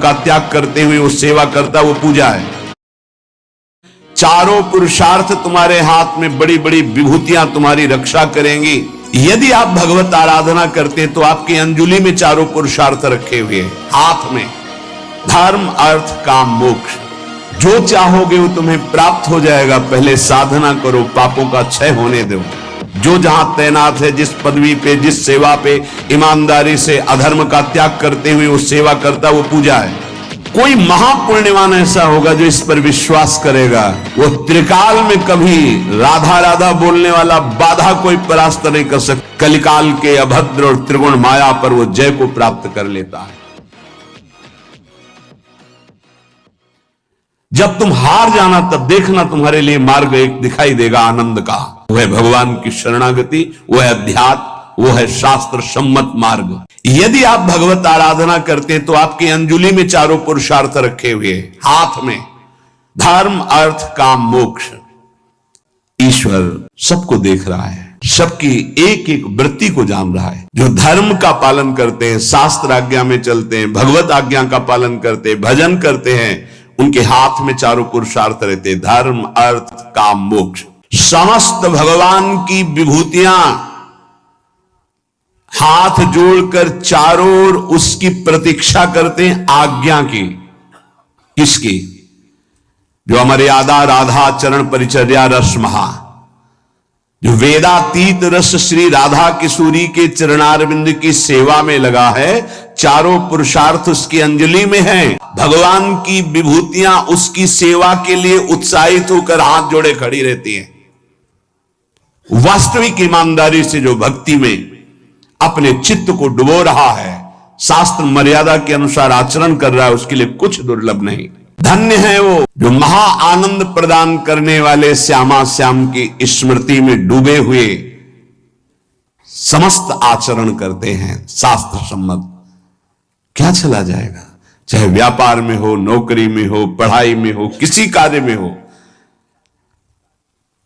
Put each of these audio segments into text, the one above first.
का त्याग करते हुए वो सेवा करता, वो पूजा है। चारों पुरुषार्थ तुम्हारे हाथ में, बड़ी बड़ी विभूतियां तुम्हारी रक्षा करेंगी। यदि आप भगवत आराधना करते तो आपकी अंजुली में चारों पुरुषार्थ रखे हुए हाथ में, धर्म अर्थ काम मोक्ष, जो चाहोगे वो तुम्हें प्राप्त हो जाएगा। पहले साधना करो, पापों का क्षय होने दो। जो जहां तैनात है, जिस पदवी पे, जिस सेवा पे, ईमानदारी से अधर्म का त्याग करते हुए वो सेवा करता, वो पूजा है। कोई महापुण्यवान ऐसा होगा जो इस पर विश्वास करेगा, वो त्रिकाल में कभी राधा राधा बोलने वाला बाधा कोई परास्त नहीं कर सकता। कलिकाल के अभद्र और त्रिगुण माया पर वो जय को प्राप्त कर लेता है। जब तुम हार जाना तब देखना तुम्हारे लिए मार्ग एक दिखाई देगा आनंद का। वो है भगवान की शरणागति, वो है अध्यात्म, वो है शास्त्र सम्मत मार्ग। यदि आप भगवत आराधना करते हैं तो आपकी अंजुली में चारों पुरुषार्थ रखे हुए हाथ में, धर्म अर्थ काम मोक्ष। ईश्वर सबको देख रहा है, सबकी एक एक वृत्ति को जान रहा है। जो धर्म का पालन करते हैं, शास्त्र आज्ञा में चलते हैं, भगवत आज्ञा का पालन करते हैं, भजन करते हैं, उनके हाथ में चारों पुरुषार्थ रहते हैं, धर्म अर्थ काम मोक्ष। समस्त भगवान की विभूतियां हाथ जोड़कर चारों ओर उसकी प्रतीक्षा करते हैं, आज्ञा की। किसकी? जो अमर्यादा राधा चरण परिचर्या रस महा, जो वेदातीत रस श्री राधा किशोरी के चरणारविंद की सेवा में लगा है। चारों पुरुषार्थ उसकी अंजलि में है। भगवान की विभूतियां उसकी सेवा के लिए उत्साहित होकर हाथ जोड़े खड़ी रहती हैं। वास्तविक ईमानदारी से जो भक्ति में अपने चित्त को डुबो रहा है, शास्त्र मर्यादा के अनुसार आचरण कर रहा है, उसके लिए कुछ दुर्लभ नहीं। धन्य है वो जो महा आनंद प्रदान करने वाले श्यामा श्याम की स्मृति में डूबे हुए समस्त आचरण करते हैं शास्त्र सम्मत। क्या चला जाएगा? चाहे व्यापार में हो, नौकरी में हो, पढ़ाई में हो, किसी कार्य में हो,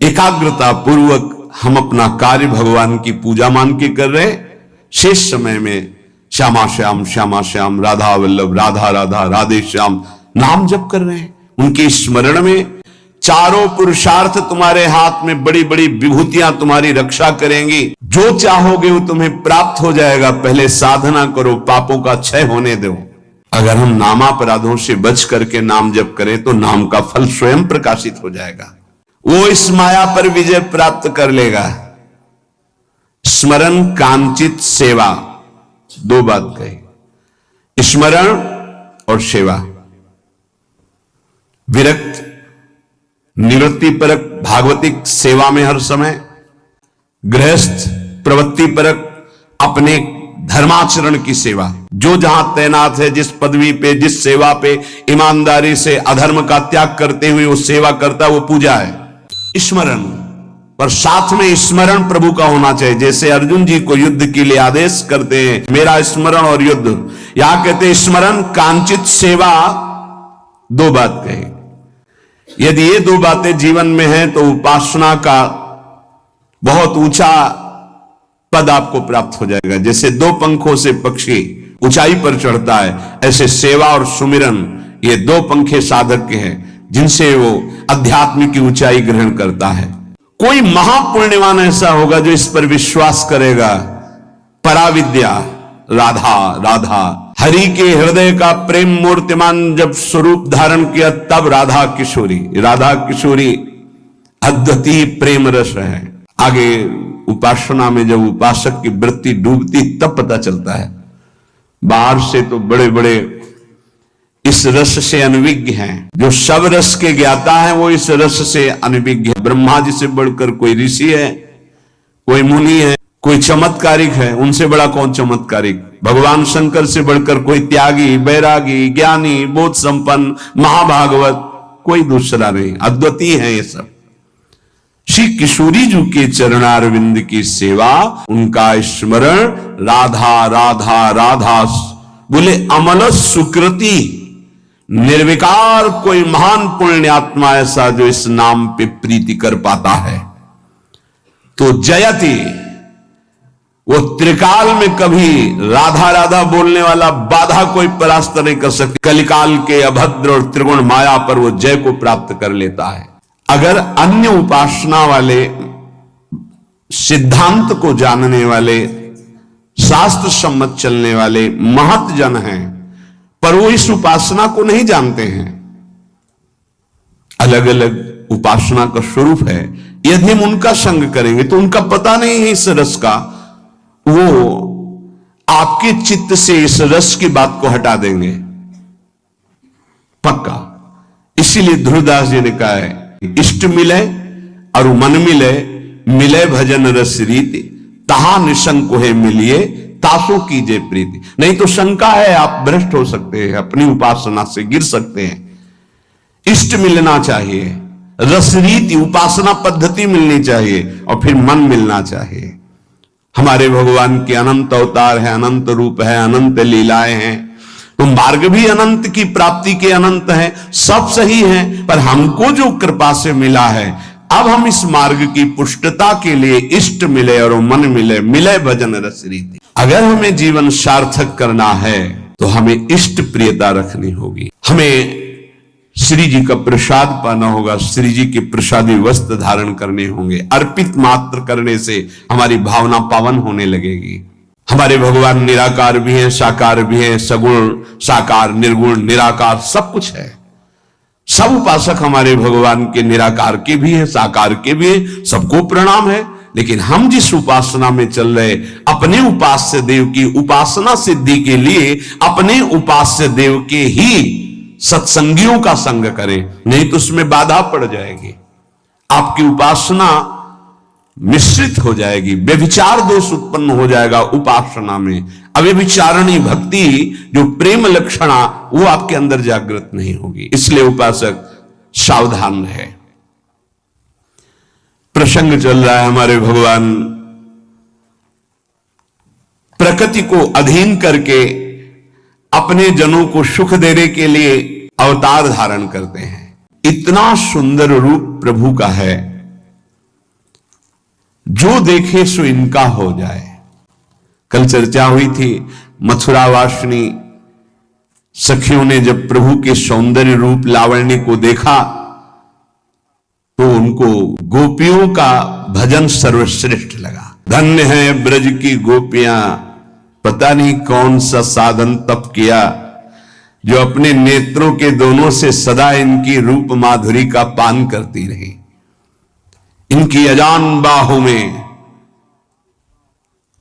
एकाग्रता पूर्वक हम अपना कार्य भगवान की पूजा मान के कर रहे। शेष समय में श्यामा श्याम श्यामा श्याम, राधा वल्लभ राधा राधा, राधे श्याम नाम जप कर रहे हैं। उनके स्मरण में चारों पुरुषार्थ तुम्हारे हाथ में, बड़ी बड़ी विभूतियां तुम्हारी रक्षा करेंगी। जो चाहोगे वो तुम्हें प्राप्त हो जाएगा। पहले साधना करो, पापों का क्षय होने दो। अगर हम नामापराधों से बच करके नाम जप करें तो नाम का फल स्वयं प्रकाशित हो जाएगा। वो इस माया पर विजय प्राप्त कर लेगा। स्मरण कांचित सेवा, दो बात कही, स्मरण और सेवा। विरक्त निवृत्ति परक भागवतिक सेवा में हर समय, गृहस्थ प्रवृत्ति परक अपने धर्माचरण की सेवा। जो जहां तैनात है, जिस पदवी पे, जिस सेवा पे, ईमानदारी से अधर्म का त्याग करते हुए वो सेवा करता, वो पूजा है। स्मरण, पर साथ में स्मरण प्रभु का होना चाहिए। जैसे अर्जुन जी को युद्ध के लिए आदेश करते हैं, मेरा स्मरण और युद्ध, यहां कहते हैं स्मरण कांचित सेवा, दो बात कही। यदि ये दो बातें जीवन में हैं तो उपासना का बहुत ऊंचा पद आपको प्राप्त हो जाएगा। जैसे दो पंखों से पक्षी ऊंचाई पर चढ़ता है, ऐसे सेवा और सुमिरन ये दो पंखे साधक के हैं, जिनसे वो अध्यात्म की ऊंचाई ग्रहण करता है। कोई महापुण्यवान ऐसा होगा जो इस पर विश्वास करेगा। पराविद्या राधा राधा, हरि के हृदय का प्रेम मूर्तिमान जब स्वरूप धारण किया, तब राधा किशोरी अद्वितीय प्रेम रस है। आगे उपासना में जब उपासक की वृत्ति डूबती तब पता चलता है। बाहर से तो बड़े बड़े इस रस से अनविज्ञ हैं, जो सब रस के ज्ञाता है वो इस रस से अनविज्ञ है। ब्रह्मा जी से बढ़कर कोई ऋषि है, कोई मुनि है, कोई चमत्कारिक है, उनसे बड़ा कौन चमत्कारिक? भगवान शंकर से बढ़कर कोई त्यागी, बैरागी, ज्ञानी, बोध संपन्न, महाभागवत कोई दूसरा नहीं, अद्वितीय है ये सब। श्री किशोरी जी के चरणारविंद की सेवा, उनका स्मरण, राधा राधा राधा बोले अमल सुकृति। निर्विकार कोई महान पुण्यात्मा ऐसा जो इस नाम पे प्रीति कर पाता है तो जयति, वो त्रिकाल में कभी राधा राधा बोलने वाला बाधा कोई परास्त नहीं कर सकती। कलिकाल के अभद्र और त्रिगुण माया पर वो जय को प्राप्त कर लेता है। अगर अन्य उपासना वाले, सिद्धांत को जानने वाले, शास्त्र सम्मत चलने वाले महत जन हैं, पर वो इस उपासना को नहीं जानते हैं, अलग अलग उपासना का स्वरूप है, यदि हम उनका संग करेंगे तो उनका पता नहीं है इस रस का, वो आपके चित्त से इस रस की बात को हटा देंगे पक्का। इसीलिए ध्रुवदास जी ने कहा है, इष्ट मिले और मन मिले, मिले भजन रस रीति, तहा निशंक है मिलिए, तासो कीजिए प्रीति। नहीं तो शंका है, आप भ्रष्ट हो सकते हैं, अपनी उपासना से गिर सकते हैं। इष्ट मिलना चाहिए, रस रीति उपासना पद्धति मिलनी चाहिए, और फिर मन मिलना चाहिए। हमारे भगवान के अनंत अवतार है, अनंत रूप है, अनंत लीलाएं हैं, तो मार्ग भी अनंत की प्राप्ति के अनंत है, सब सही है। पर हमको जो कृपा से मिला है, अब हम इस मार्ग की पुष्टता के लिए इष्ट मिले और मन मिले, मिले भजन रस रीति। अगर हमें जीवन सार्थक करना है तो हमें इष्ट प्रियता रखनी होगी, हमें श्री जी का प्रसाद पाना होगा, श्री जी के प्रसादी वस्त्र धारण करने होंगे। अर्पित मात्र करने से हमारी भावना पावन होने लगेगी। हमारे भगवान निराकार भी हैं, साकार भी हैं, सगुण साकार निर्गुण निराकार सब कुछ है। सब उपासक हमारे भगवान के निराकार के भी हैं, साकार के भी हैं, सबको प्रणाम है। लेकिन हम जिस उपासना में चल रहे, अपने उपास्य देव की उपासना सिद्धि के लिए अपने उपास्य देव के ही सत्संगियों का संग करें, नहीं तो उसमें बाधा पड़ जाएगी, आपकी उपासना मिश्रित हो जाएगी, व्यभिचार दोष उत्पन्न हो जाएगा उपासना में। अव्यभिचारणी भक्ति जो प्रेम लक्षणा, वो आपके अंदर जागृत नहीं होगी। इसलिए उपासक सावधान रहे। प्रसंग चल रहा है, हमारे भगवान प्रकृति को अधीन करके अपने जनों को सुख देने के लिए अवतार धारण करते हैं। इतना सुंदर रूप प्रभु का है, जो देखे सो इनका हो जाए। कल चर्चा हुई थी, मथुरावासिनी सखियों ने जब प्रभु के सौंदर्य रूप लावण्य को देखा तो उनको गोपियों का भजन सर्वश्रेष्ठ लगा। धन्य है ब्रज की गोपियां, पता नहीं कौन सा साधन तप किया, जो अपने नेत्रों के दोनों से सदा इनकी रूप माधुरी का पान करती रही। इनकी अजान बाहों में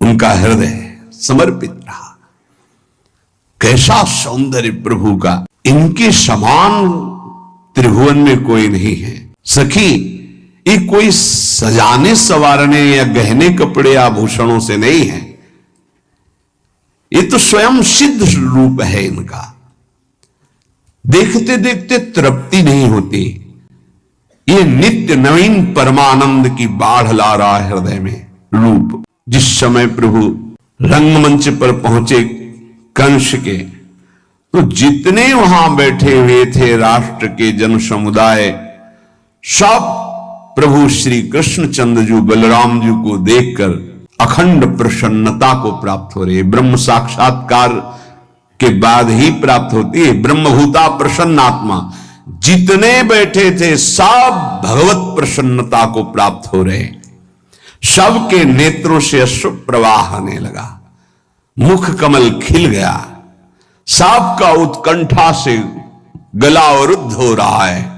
उनका हृदय समर्पित रहा। कैसा सौंदर्य प्रभु का, इनके समान त्रिभुवन में कोई नहीं है। सखी, ये कोई सजाने संवारने या गहने कपड़े आभूषणों से नहीं है, ये तो स्वयं सिद्ध रूप है इनका। देखते देखते तृप्ति नहीं होती, ये नित्य नवीन परमानंद की बाढ़ ला रहा है हृदय में रूप। जिस समय प्रभु रंगमंच पर पहुंचे कंस के, तो जितने वहां बैठे हुए थे राष्ट्र के जन समुदाय, सब प्रभु श्री कृष्णचंद्र जी बलराम जी को देखकर अखंड प्रसन्नता को प्राप्त हो रही है। ब्रह्म साक्षात्कार के बाद ही प्राप्त होती है ब्रह्मभूता प्रसन्नात्मा। जितने बैठे थे सब भगवत प्रसन्नता को प्राप्त हो रहे, सबके नेत्रों से अश्रु प्रवाह आने लगा, मुख कमल खिल गया, सबका उत्कंठा से गला अवरुद्ध हो रहा है,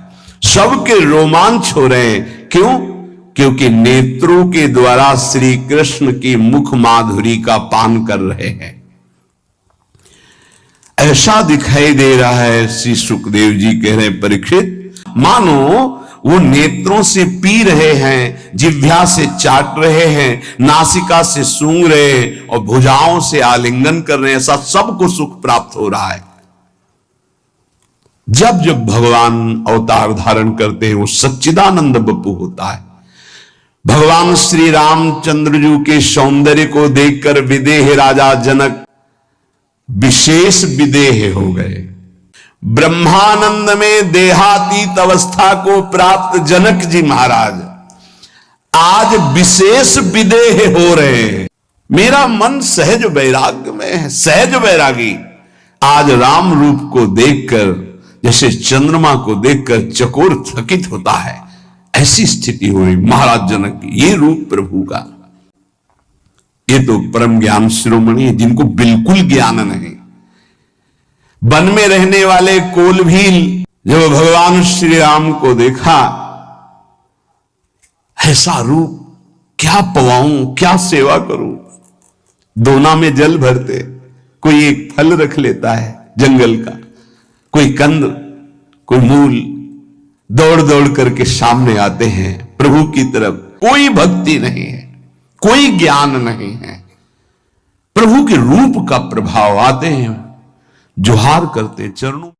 सबके रोमांच हो रहे हैं। क्यों? क्योंकि नेत्रों के द्वारा श्री कृष्ण की मुख माधुरी का पान कर रहे हैं। ऐसा दिखाई दे रहा है, श्री सुखदेव जी कह रहे परीक्षित, मानो वो नेत्रों से पी रहे हैं, जिह्वा से चाट रहे हैं, नासिका से सूंघ रहे हैं और भुजाओं से आलिंगन कर रहे हैं। ऐसा सबको सुख प्राप्त हो रहा है। जब जब भगवान अवतार धारण करते हैं, वो सच्चिदानंद बपू होता है। भगवान श्री रामचंद्र जी के सौंदर्य को देखकर विदेह राजा जनक विशेष विदेह हो गए। ब्रह्मानंद में देहातीत अवस्था को प्राप्त जनक जी महाराज आज विशेष विदेह हो रहे हैं। मेरा मन सहज वैराग्य में है, सहज वैरागी। आज राम रूप को देखकर जैसे चंद्रमा को देखकर चकोर थकित होता है, ऐसी स्थिति हुई महाराज जनक की। ये रूप प्रभु का। ये तो परम ज्ञान शिरोमणि है, जिनको बिल्कुल ज्ञान नहीं। वन में रहने वाले कोलभील जब भगवान श्री राम को देखा, ऐसा रूप क्या पवाऊं, क्या सेवा करूं। दोना में जल भरते, कोई एक फल रख लेता है जंगल का, कोई कंद, कोई मूल, दौड़ दौड़ करके सामने आते हैं प्रभु की तरफ। कोई भक्ति नहीं है, कोई ज्ञान नहीं है। प्रभु के रूप का प्रभाव, आते हैं, जुहार करते चरणों